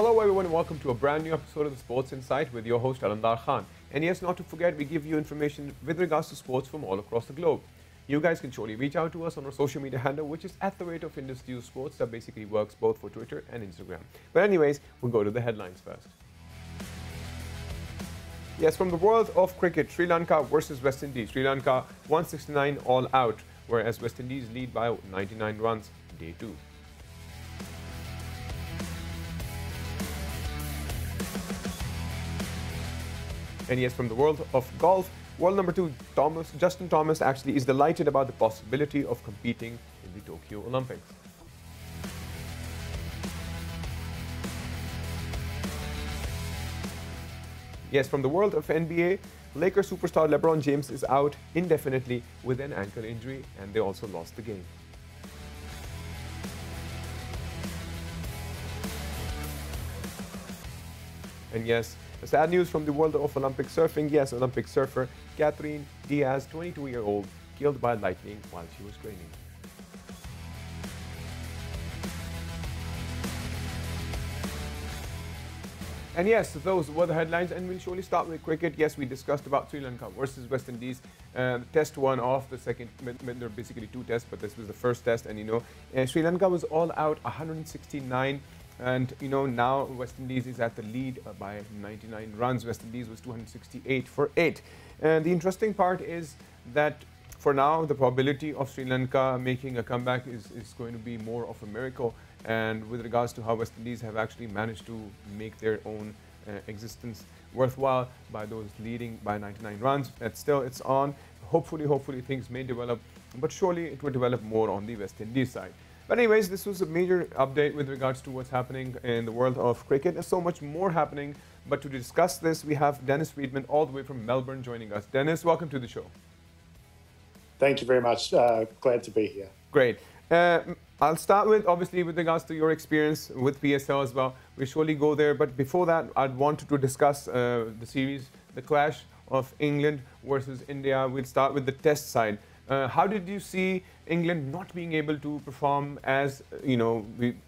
Hello everyone and welcome to a brand new episode of the Sports Insight with your host Alandar Khan. And yes, not to forget, we give you information with regards to sports from all across the globe. You guys can surely reach out to us on our social media handle, which is @IndusNewsSports. That basically works both for Twitter and Instagram. But anyways, we'll go to the headlines first. Yes, from the world of cricket, Sri Lanka versus West Indies. Sri Lanka 169 all out, whereas West Indies lead by 99 runs, day 2. And yes, from the world of golf, world number 2, Justin Thomas actually is delighted about the possibility of competing in the Tokyo Olympics. Yes, from the world of NBA, Lakers superstar LeBron James is out indefinitely with an ankle injury, and they also lost the game. And yes, sad news from the world of Olympic surfing. Yes, Olympic surfer Catherine Diaz, 22-year-old, killed by lightning while she was training. And yes, those were the headlines, and we'll surely start with cricket. Yes, we discussed about Sri Lanka versus West Indies, test one of the second. There are basically 2 tests, but this was the first test, and Sri Lanka was all out, 169. And now West Indies is at the lead by 99 runs. West Indies was 268 for 8. And the interesting part is that for now, the probability of Sri Lanka making a comeback is going to be more of a miracle. And with regards to how West Indies have actually managed to make their own existence worthwhile by those leading by 99 runs, it's on. Hopefully things may develop, but surely it will develop more on the West Indies side. But anyways, this was a major update with regards to what's happening in the world of cricket. There's so much more happening, but to discuss this, we have Dennis Friedman all the way from Melbourne joining us. Dennis, welcome to the show. Thank you very much. Glad to be here. Great. I'll start with, obviously, with regards to your experience with PSL as well. We'll surely go there, but before that, I'd want to discuss the series, the clash of England versus India. We'll start with the test side. How did you see England not being able to perform as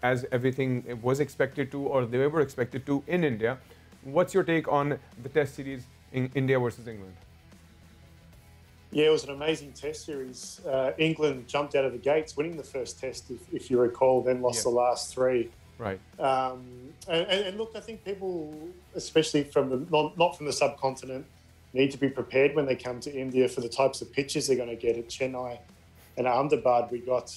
as everything was expected to, or they were expected to in India? What's your take on the Test series in India versus England? Yeah, it was an amazing Test series. England jumped out of the gates, winning the first Test, if you recall, then lost the last 3. Right. And look, I think people, especially from not from the subcontinent, need to be prepared when they come to India for the types of pitches they're going to get at Chennai and Ahmedabad. We got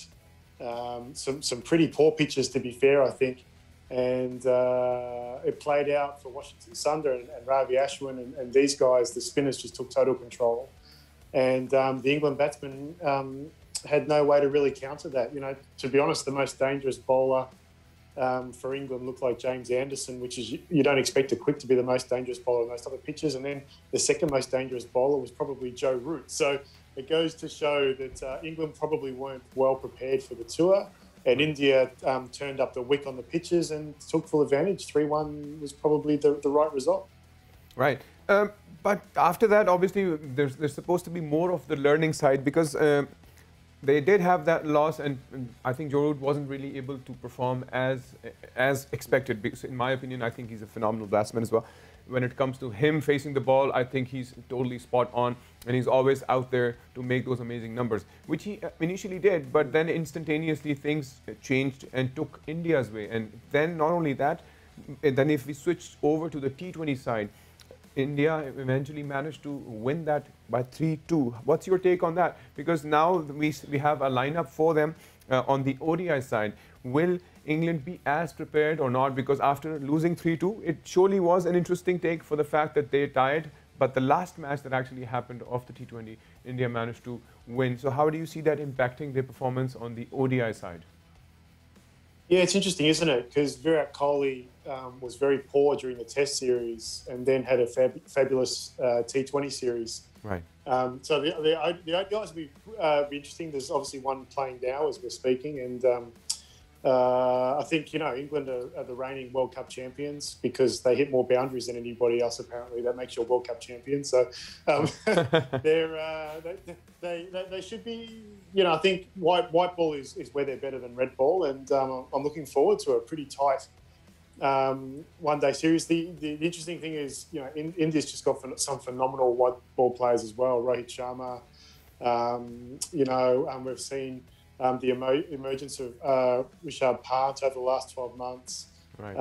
some pretty poor pitches, to be fair, I think. And it played out for Washington Sundar and Ravi Ashwin and these guys. The spinners just took total control. And the England batsmen had no way to really counter that. To be honest, the most dangerous bowler for England looked like James Anderson, which is, you don't expect a quick to be the most dangerous bowler on those type of pitches. And then the second most dangerous bowler was probably Joe Root. So it goes to show that England probably weren't well prepared for the tour. And India turned up the wick on the pitches and took full advantage. 3-1 was probably the right result. Right. But after that, obviously, there's supposed to be more of the learning side, because they did have that loss, and I think Joe Root wasn't really able to perform as expected. Because in my opinion, I think he's a phenomenal batsman as well. When it comes to him facing the ball, I think he's totally spot on, and he's always out there to make those amazing numbers, which he initially did, but then instantaneously things changed and took India's way. And then not only that, then if we switched over to the T20 side, India eventually managed to win that by 3-2. What's your take on that? Because now we have a lineup for them on the ODI side. Will England be as prepared or not? Because after losing 3-2, it surely was an interesting take for the fact that they tied. But the last match that actually happened of the T20, India managed to win. So how do you see that impacting their performance on the ODI side? Yeah, it's interesting, isn't it? Because Virat Kohli was very poor during the Test series and then had a fabulous T20 series. Right. So the ODIs will be interesting. There's obviously one playing now as we're speaking, and I think, England are the reigning World Cup champions because they hit more boundaries than anybody else, apparently. That makes you a World Cup champion. So they should be, I think white ball is where they're better than red ball. And I'm looking forward to a pretty tight one day series. The interesting thing is, India's just got some phenomenal white ball players as well. Rohit Sharma, we've seen the emergence of Rishabh Pant over the last 12 months. Right.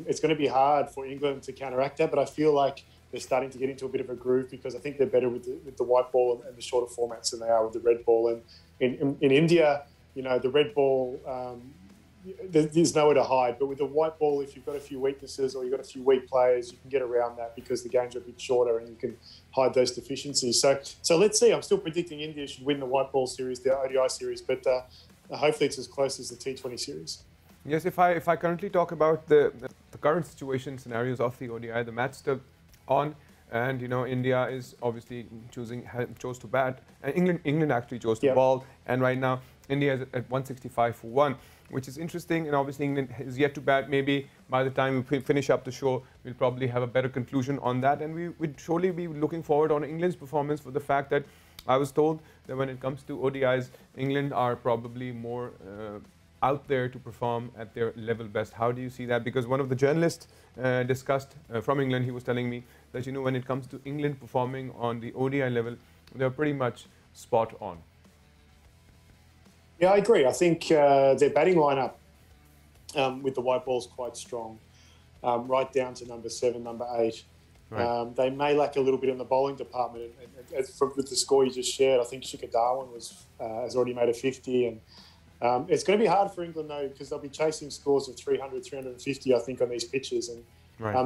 It's going to be hard for England to counteract that, but I feel like they're starting to get into a bit of a groove because I think they're better with the white ball and the shorter formats than they are with the red ball. And in India, the red ball, there's nowhere to hide. But with the white ball, if you've got a few weaknesses or you've got a few weak players, you can get around that because the games are a bit shorter and you can hide those deficiencies. So let's see. I'm still predicting India should win the white ball series, the ODI series, but hopefully it's as close as the T20 series. Yes, if I currently talk about the current situation scenarios of the ODI, the match still on, and India is obviously chose to bat, and England actually chose to ball, and right now India is at 165 for 1, which is interesting, and obviously England is yet to bat. Maybe by the time we finish up the show, we'll probably have a better conclusion on that, and we would surely be looking forward on England's performance for the fact that I was told that when it comes to ODIs, England are probably more out there to perform at their level best. How do you see that? Because one of the journalists discussed from England, he was telling me that when it comes to England performing on the ODI level, they're pretty much spot on. Yeah, I agree. I think their batting lineup with the white ball is quite strong, right down to number 7, number 8. Right. They may lack a little bit in the bowling department, and with the score you just shared, I think Shikhar Dhawan has already made a 50, and it's going to be hard for England though because they'll be chasing scores of 300, 350, I think, on these pitches, and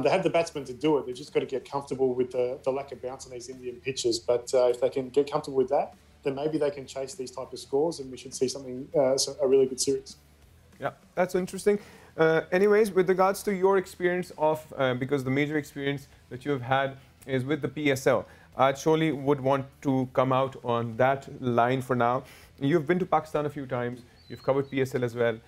they have the batsmen to do it. They've just got to get comfortable with the lack of bounce on these Indian pitches. But if they can get comfortable with that, then maybe they can chase these type of scores, and we should see a really good series. Yeah, that's interesting. Anyways, with regards to your experience of, because the major experience that you have had is with the PSL, I surely would want to come out on that line for now. You've been to Pakistan a few times. You've covered PSL as well.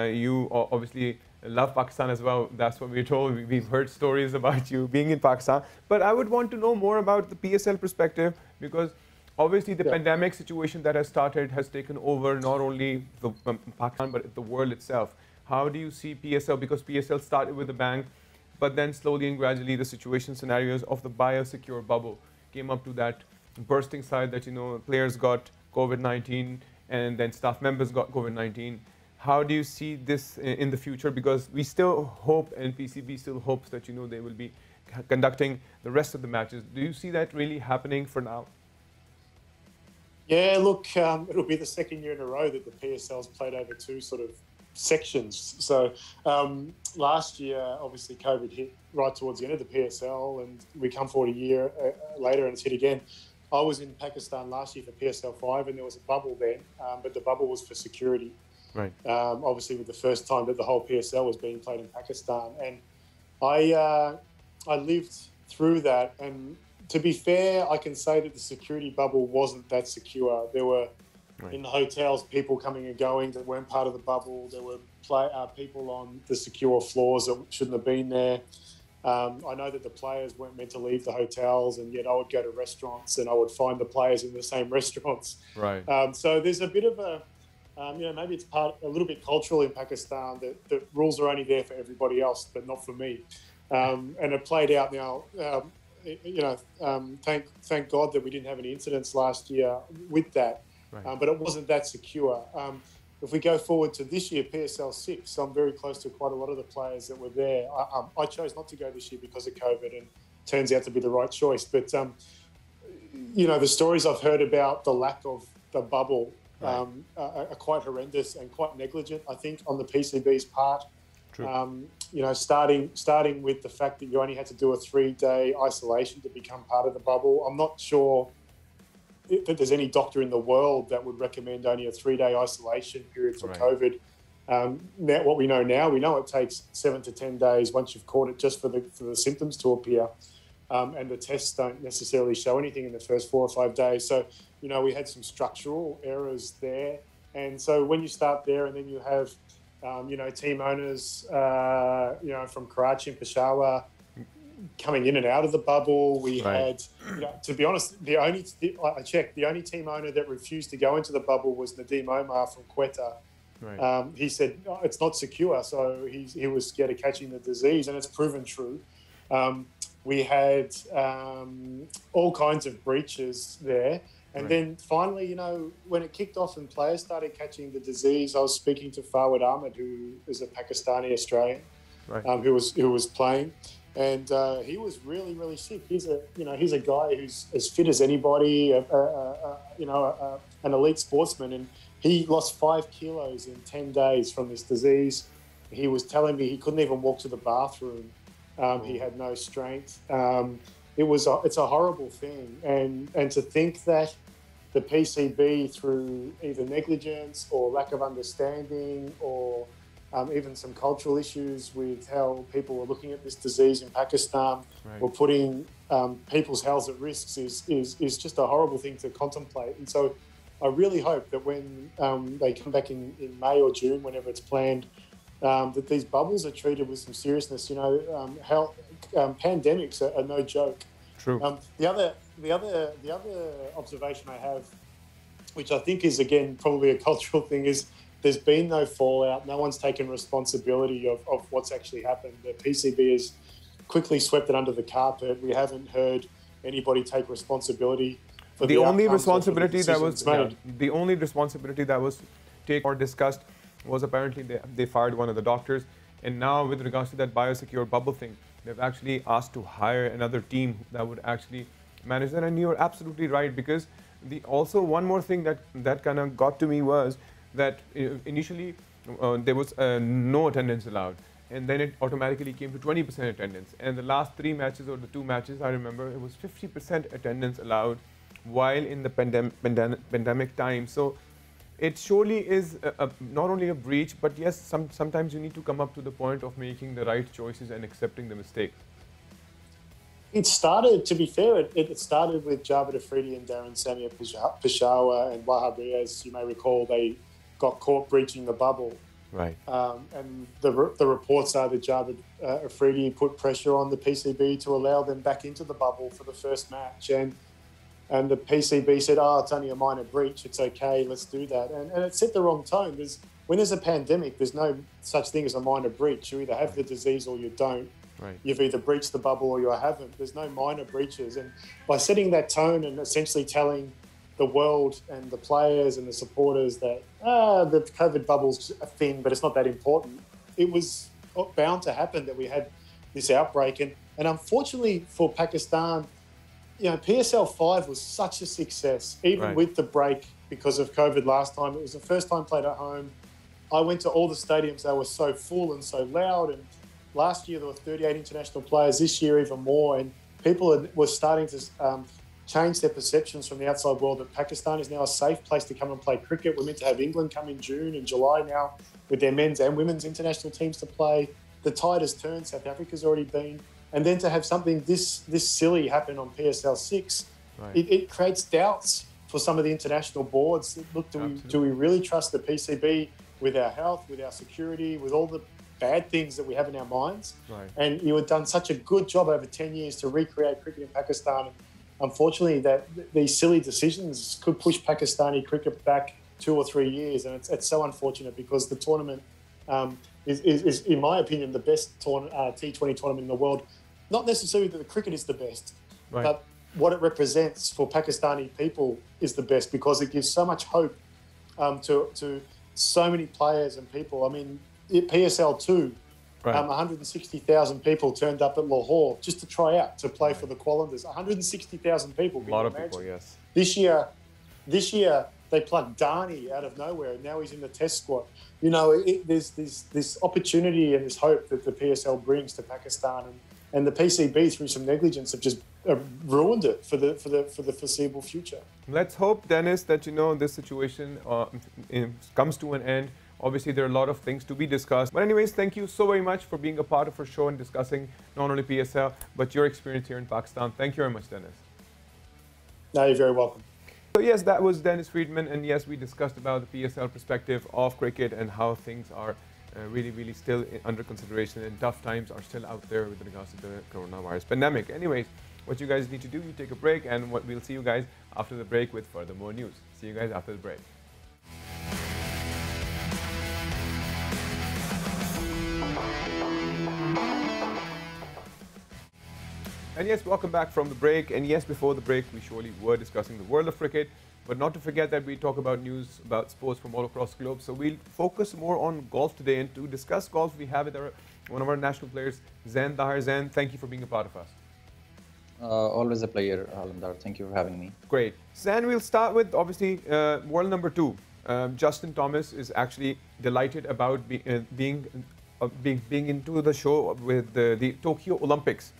You obviously love Pakistan as well. That's what we're told. We've heard stories about you being in Pakistan. But I would want to know more about the PSL perspective, because obviously the pandemic situation that has started has taken over not only the Pakistan but the world itself. How do you see PSL? Because PSL started with a bang, but then slowly and gradually the situation scenarios of the biosecure bubble came up to that bursting side that players got COVID-19 and then staff members got COVID-19. How do you see this in the future? Because we still hope, and PCB still hopes that they will be conducting the rest of the matches. Do you see that really happening for now? Yeah, look, it'll be the second year in a row that the PSL's played over 2 sort of sections. So last year, obviously, COVID hit right towards the end of the PSL, and we come forward a year later and it's hit again. I was in Pakistan last year for PSL 5, and there was a bubble then, but the bubble was for security. Right. Obviously, with the first time that the whole PSL was being played in Pakistan, and I lived through that. And to be fair, I can say that the security bubble wasn't that secure. There were in the hotels people coming and going that weren't part of the bubble. There were people on the secure floors that shouldn't have been there. I know that the players weren't meant to leave the hotels, and yet I would go to restaurants and I would find the players in the same restaurants. Right. So there's a bit of a, maybe it's a little bit cultural in Pakistan that the rules are only there for everybody else, but not for me. And it played out now. Thank God that we didn't have any incidents last year with that, but it wasn't that secure. If we go forward to this year, PSL 6, I'm very close to quite a lot of the players that were there. I chose not to go this year because of COVID, and turns out to be the right choice. But, the stories I've heard about the lack of the bubble are quite horrendous and quite negligent, I think, on the PCB's part. True. Starting with the fact that you only had to do a 3-day isolation to become part of the bubble. I'm not sure that there's any doctor in the world that would recommend only a 3-day isolation period for COVID. Now, what we know it takes 7 to 10 days once you've caught it just for the symptoms to appear. And the tests don't necessarily show anything in the first 4 or 5 days. So, we had some structural errors there. And so when you start there and then you have, team owners, from Karachi and Peshawar coming in and out of the bubble. We had, to be honest, the only team owner that refused to go into the bubble was Nadeem Omar from Quetta. Right. He said "Oh, it's not secure, so he was scared of catching the disease, and it's proven true. We had all kinds of breaches there. And then finally, when it kicked off and players started catching the disease, I was speaking to Fawad Ahmed, who is a Pakistani Australian, who was playing, and he was really, really sick. He's a guy who's as fit as anybody, an elite sportsman, and he lost 5 kilos in 10 days from this disease. He was telling me he couldn't even walk to the bathroom. He had no strength. It's a horrible thing, and to think that the PCB, through either negligence or lack of understanding or even some cultural issues with how people were looking at this disease in Pakistan, were putting people's health at risk is just a horrible thing to contemplate. And so I really hope that when they come back in May or June, whenever it's planned, that these bubbles are treated with some seriousness. Pandemics are no joke. True. The other observation I have, which I think is again probably a cultural thing, is there's been no fallout. No one's taken responsibility of what's actually happened. The PCB has quickly swept it under the carpet. We haven't heard anybody take responsibility for the only responsibility that was taken or discussed was apparently they fired one of the doctors. And now with regards to that biosecure bubble thing, they've actually asked to hire another team that would actually manage that. And you're absolutely right, because also one more thing that kind of got to me was that initially there was no attendance allowed, and then it automatically came to 20% attendance. And the last 3 matches or the 2 matches, I remember, it was 50% attendance allowed while in the pandemic time. So it surely is not only a breach, but yes, sometimes you need to come up to the point of making the right choices and accepting the mistake. It started, to be fair, it started with Javed Afridi and Darren Samia Peshawar and Wahab Riaz. You may recall they got caught breaching the bubble. Right. And the reports are that Javed Afridi put pressure on the PCB to allow them back into the bubble for the first match. And the PCB said, it's only a minor breach. It's okay, let's do that. And it set the wrong tone. When there's a pandemic, there's no such thing as a minor breach. You either have the disease or you don't. Right. You've either breached the bubble or you haven't. There's no minor breaches. And by setting that tone and essentially telling the world and the players and the supporters that the COVID bubble's a thing, but it's not that important, it was bound to happen that we had this outbreak. And unfortunately for Pakistan, PSL 5 was such a success, even with the break because of COVID last time. It was the first time played at home. I went to all the stadiums. They were so full and so loud. And last year there were 38 international players. This year even more. And people were starting to change their perceptions from the outside world that Pakistan is now a safe place to come and play cricket. We're meant to have England come in June and July now with their men's and women's international teams to play. The tide has turned. South Africa's already been. And then to have something this silly happen on PSL 6, it creates doubts for some of the international boards. Look, do we really trust the PCB with our health, with our security, with all the bad things that we have in our minds? Right. And you had done such a good job over 10 years to recreate cricket in Pakistan. Unfortunately, these silly decisions could push Pakistani cricket back 2 or 3 years. And it's so unfortunate because the tournament is, in my opinion, the best T20 tournament in the world. Not necessarily that the cricket is the best, but what it represents for Pakistani people is the best, because it gives so much hope to so many players and people. I mean, PSL 2, 160,000 people turned up at Lahore just to try out, to play for the Qalandars. 160,000 people. A lot of people, yes. This year they plucked Dhani out of nowhere, and now he's in the Test squad. There's this opportunity and this hope that the PSL brings to Pakistan, and the PCB, through some negligence, have just ruined it for the foreseeable future. Let's hope, Dennis, that this situation comes to an end. Obviously, there are a lot of things to be discussed. But anyways, thank you so very much for being a part of our show and discussing not only PSL, but your experience here in Pakistan. Thank you very much, Dennis. No, you're very welcome. So yes, that was Dennis Friedman, and yes, we discussed about the PSL perspective of cricket and how things are really still under consideration, and tough times are still out there with regards to the coronavirus pandemic. Anyways, what you guys need to do, you take a break, and we'll see you guys after the break with further more news. See you guys after the break. And yes, welcome back from the break. And yes, before the break, we surely were discussing the world of cricket, but not to forget that we talk about news about sports from all across the globe. So we'll focus more on golf today. And to discuss golf, we have with one of our national players, Zain Tahir. Zain, thank you for being a part of us. Always a pleasure, Alamdar. Thank you for having me. Great. Zain, we'll start with obviously world number 2. Justin Thomas is actually delighted about being into the show with the Tokyo Olympics.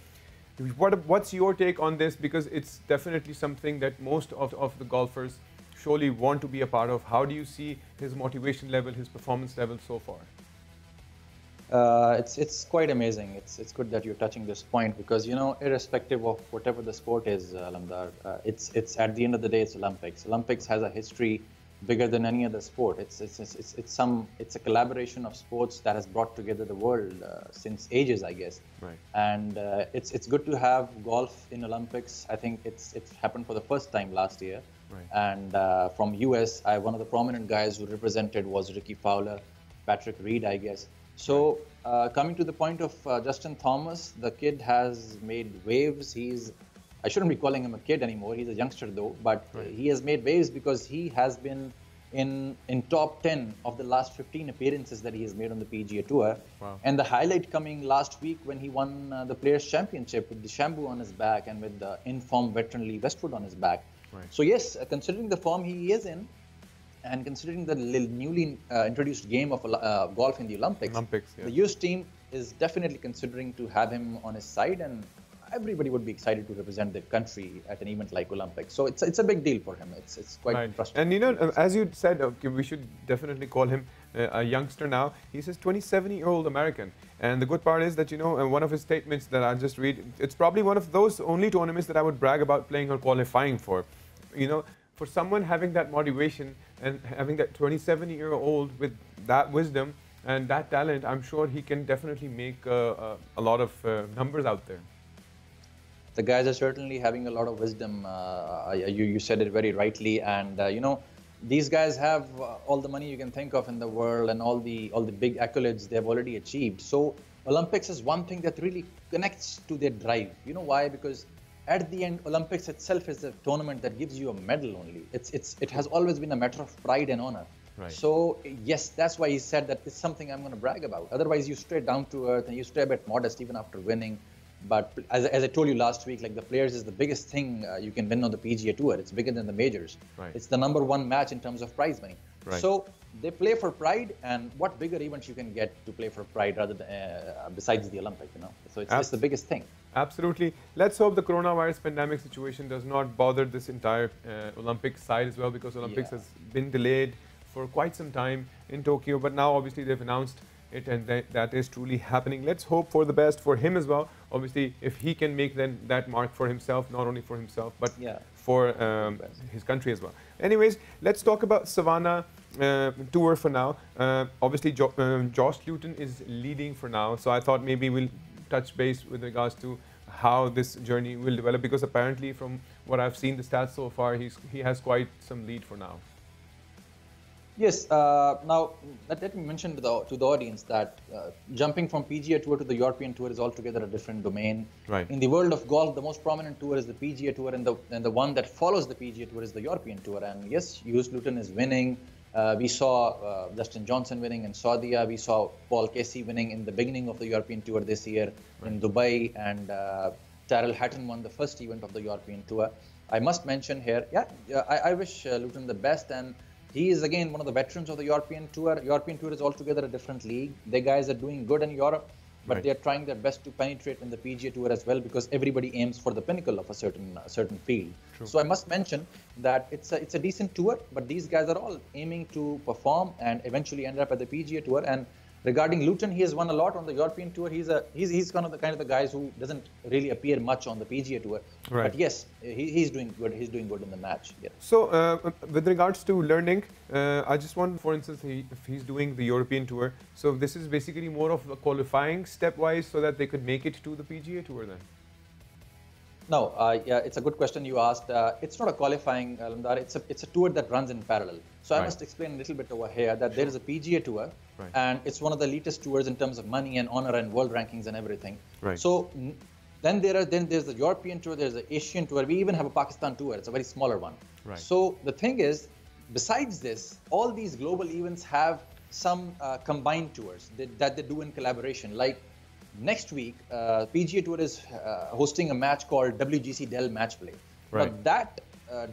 What's your take on this? Because it's definitely something that most of the golfers surely want to be a part of. How do you see his motivation level, his performance level so far? It's quite amazing. It's good that you're touching this point because, you know, irrespective of whatever the sport is, Alamdar, it's at the end of the day, it's Olympics. Olympics has a history bigger than any other sport. It's a collaboration of sports that has brought together the world since ages, I guess. Right. And it's good to have golf in Olympics. I think it's happened for the first time last year. Right. And from US, one of the prominent guys who represented was Ricky Fowler, Patrick Reed, I guess. So coming to the point of Justin Thomas, the kid has made waves. I shouldn't be calling him a kid anymore. He's a youngster though, but right. He has made waves because he has been in top 10 of the last 15 appearances that he has made on the PGA Tour. Wow. And the highlight coming last week when he won the Players' Championship with DeChambeau on his back and with the in-form veteran Lee Westwood on his back. Right. So yes, considering the form he is in, and considering the newly introduced game of golf in the Olympics, yeah. The US team is definitely considering to have him on his side, and everybody would be excited to represent their country at an event like Olympics. So it's a big deal for him. It's quite right. interesting. And you know, as you said, we should definitely call him a youngster now. He's a 27-year-old American. And the good part is that, you know, one of his statements that I'll just read, it's probably one of those only tournaments that I would brag about playing or qualifying for. You know, for someone having that motivation and having that 27-year-old with that wisdom and that talent, I'm sure he can definitely make a lot of numbers out there. The guys are certainly having a lot of wisdom. You said it very rightly, and you know, these guys have all the money you can think of in the world and all the big accolades they have already achieved. So Olympics is one thing that really connects to their drive. You know why? Because at the end, Olympics itself is a tournament that gives you a medal only. It has always been a matter of pride and honor. Right. So yes, that's why he said that it's something I'm going to brag about. Otherwise, you stay down to earth and you stay a bit modest even after winning. But as I told you last week, like the Players is the biggest thing you can win on the PGA Tour. It's bigger than the majors. Right. It's the #1 match in terms of prize money. Right. So they play for pride, and what bigger events you can get to play for pride rather than besides the Olympic, you know? So it's the biggest thing. Absolutely. Let's hope the coronavirus pandemic situation does not bother this entire Olympic side as well, because Olympics has been delayed for quite some time in Tokyo, but now obviously they've announced it, and that is truly happening. Let's hope for the best for him as well. Obviously, if he can make then that mark for himself, not only for himself, but for his country as well. Anyways, let's talk about Savannah Tour for now. Obviously, Josh Luton is leading for now, so I thought maybe we'll touch base with regards to how this journey will develop, because apparently from what I've seen the stats so far, he has quite some lead for now. Yes. Now, let me mention to the audience that jumping from PGA Tour to the European Tour is altogether a different domain. Right. In the world of golf, the most prominent tour is the PGA Tour, and the one that follows the PGA Tour is the European Tour. And yes, Hughes Luton is winning. We saw Dustin Johnson winning in Saudi. We saw Paul Casey winning in the beginning of the European Tour this year in Dubai, and Tyrrell Hatton won the first event of the European Tour. I must mention here, I wish Luton the best, and he is again one of the veterans of the European Tour. European Tour is altogether a different league. The guys are doing good in Europe, but they're trying their best to penetrate in the PGA Tour as well, because everybody aims for the pinnacle of a certain field. True. So I must mention that it's a decent tour, but these guys are all aiming to perform and eventually end up at the PGA Tour. And regarding Luton, he has won a lot on the European Tour. He's kind of the guys who doesn't really appear much on the PGA Tour. Right. But yes, he's doing good. He's doing good in the match. Yeah. So with regards to learning, I just want, for instance, if he's doing the European Tour, so this is basically more of a qualifying stepwise so that they could make it to the PGA Tour then. No, yeah, it's a good question you asked. It's not a qualifying, Lamdar. It's a tour that runs in parallel. So I Right. must explain a little bit over here that there is a PGA tour, Right. and it's one of the elitist tours in terms of money and honor and world rankings and everything. Right. So then there's the European tour, there's the Asian tour. We even have a Pakistan tour. It's a very smaller one. Right. So the thing is, besides this, all these global events have some combined tours that they do in collaboration. Like next week, PGA Tour is hosting a match called WGC Dell Match Play. Right. Now that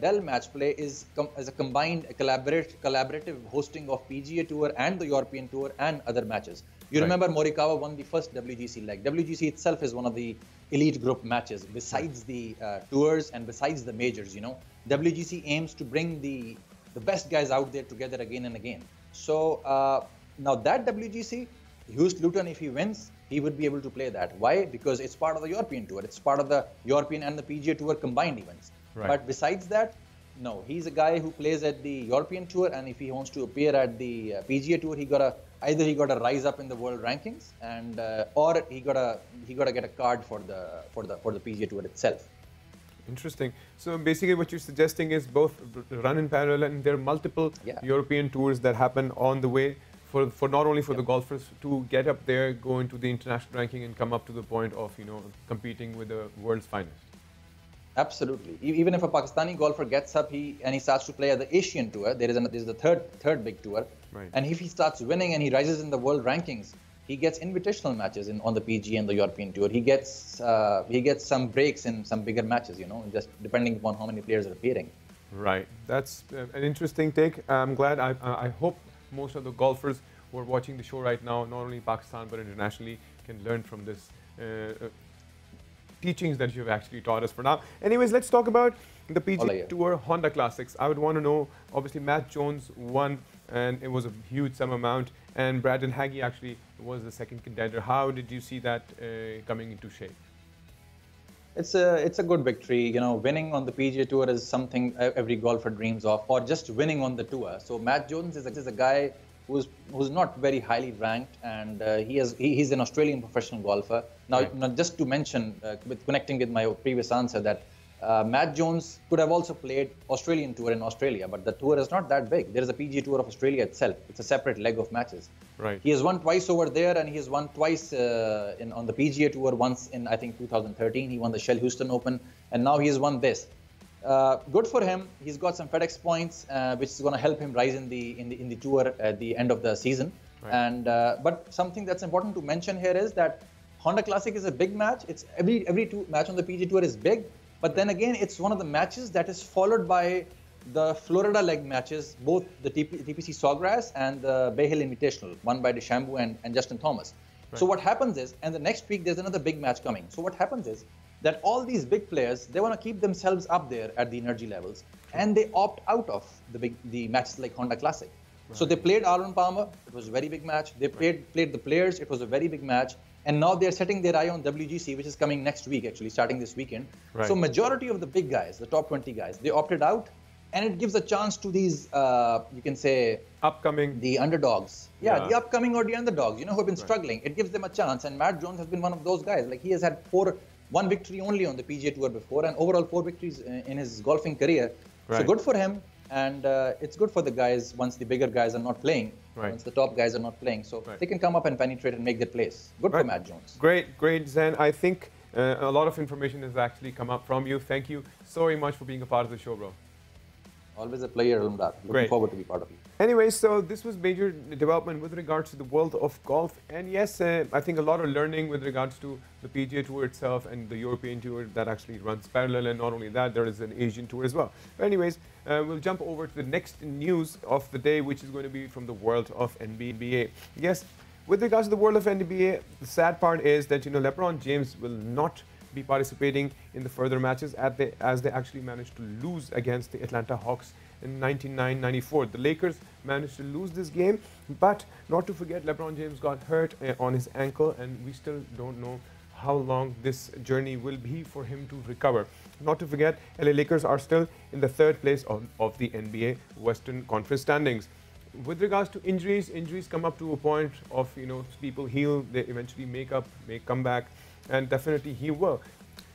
Dell Match Play is as a combined collaborative hosting of PGA Tour and the European Tour and other matches. You Right. remember Morikawa won the first WGC leg. WGC itself is one of the elite group matches besides the tours and besides the majors. WGC aims to bring the best guys out there together again and again. So now that WGC, Hughes Luton, if he wins, he would be able to play that. Why? Because it's part of the European Tour. It's part of the European and the PGA Tour combined events. Right. But besides that, no. He's a guy who plays at the European Tour, and if he wants to appear at the PGA Tour, he gotta rise up in the world rankings, and or he gotta get a card for the PGA Tour itself. Interesting. So basically what you're suggesting is both run in parallel, and there are multiple Yeah. European tours that happen on the way for not only for the golfers to get up there, go into the international ranking and come up to the point of, competing with the world's finest. Absolutely. Even if a Pakistani golfer gets up, he starts to play at the Asian Tour. There is the third big tour, Right. and if he starts winning and he rises in the world rankings, he gets invitational matches on the PGA and the European Tour. He gets some breaks in some bigger matches, just depending upon how many players are appearing. Right. That's an interesting take. I'm glad. I hope most of the golfers who are watching the show right now, not only in Pakistan but internationally, can learn from this teachings that you've actually taught us for now. Anyways, let's talk about the PGA Tour Honda Classics. I would want to know, obviously, Matt Jones won, and it was a huge sum amount, and Brandon Hagy actually was the second contender. How did you see that coming into shape? It's a good victory. Winning on the PGA Tour is something every golfer dreams of, or just winning on the tour. So Matt Jones is a guy who's not very highly ranked, and he's an Australian professional golfer. Now, Right. just to mention, connecting with my previous answer, that Matt Jones could have also played Australian Tour in Australia, but the tour is not that big. There is a PGA Tour of Australia itself. It's a separate leg of matches. Right. He has won twice over there, and he has won twice on the PGA Tour. Once in, I think, 2013, he won the Shell Houston Open, and now he has won this. Good for him. He's got some FedEx points, which is going to help him rise in the tour at the end of the season. Right. And but something that's important to mention here is that Honda Classic is a big match. It's every match on the PGA Tour is big, but then again, it's one of the matches that is followed by the Florida leg matches, both the TPC Sawgrass and the Bay Hill Invitational, won by DeChambeau and Justin Thomas. Right. So what happens is, and the next week there's another big match coming. So what happens is that all these big players, they want to keep themselves up there at the energy levels, and they opt out of the matches like Honda Classic. Right. So they played Arnold Palmer. It was a very big match. They played the Players. It was a very big match. And now they're setting their eye on WGC, which is coming next week, actually, starting this weekend. Right. So majority of the big guys, the top 20 guys, they opted out, and it gives a chance to these, you can say, upcoming, the underdogs. Yeah, the upcoming or the underdogs, who have been struggling. It gives them a chance. And Matt Jones has been one of those guys. Like, he has had one victory only on the PGA Tour before, and overall 4 victories in his golfing career. Right. So good for him. And it's good for the guys once the bigger guys are not playing, once the top guys are not playing. So they can come up and penetrate and make their place. Good for Matt Jones. Great, Zen. I think a lot of information has actually come up from you. Thank you so very much for being a part of the show, bro. Always a pleasure, Almdar. Looking forward to be part of it. Anyway, so this was major development with regards to the world of golf. And yes, I think a lot of learning with regards to the PGA Tour itself and the European Tour that actually runs parallel. And not only that, there is an Asian Tour as well. But anyways, we'll jump over to the next news of the day, which is going to be from the world of NBA. Yes, with regards to the world of NBA, the sad part is that, LeBron James will not be participating in the further matches as they actually managed to lose against the Atlanta Hawks in 99-94. The Lakers managed to lose this game, but not to forget, LeBron James got hurt on his ankle, and we still don't know how long this journey will be for him to recover. Not to forget, LA Lakers are still in the 3rd place of the NBA Western Conference standings. With regards to injuries come up to a point of, people heal, they eventually make come back, and definitely he will.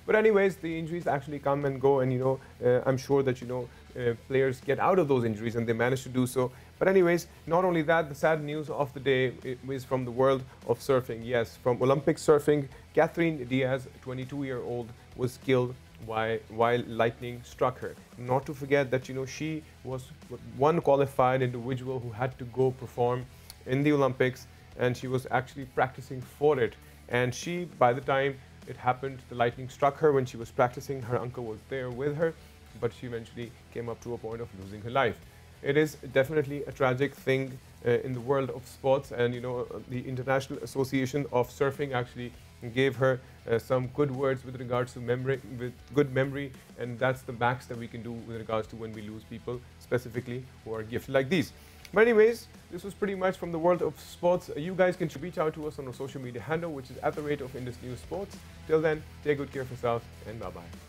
But anyways, the injuries actually come and go, and I'm sure that players get out of those injuries and they manage to do so. But anyways, not only that, the sad news of the day is from the world of surfing. Yes, from Olympic surfing, Catherine Diaz, 22-year-old, was killed while lightning struck her. Not to forget that she was one qualified individual who had to go perform in the Olympics, and she was actually practicing for it. And she, by the time it happened, the lightning struck her when she was practicing. Her uncle was there with her, but she eventually came up to a point of losing her life. It is definitely a tragic thing in the world of sports, and the International Association of Surfing actually gave her some good words with regards to good memory, and that's the max that we can do with regards to when we lose people, specifically who are gifted like these. But anyways, this was pretty much from the world of sports. You guys can reach out to us on our social media handle, which is @IndusNewsSports. Till then, take good care of yourself, and bye-bye.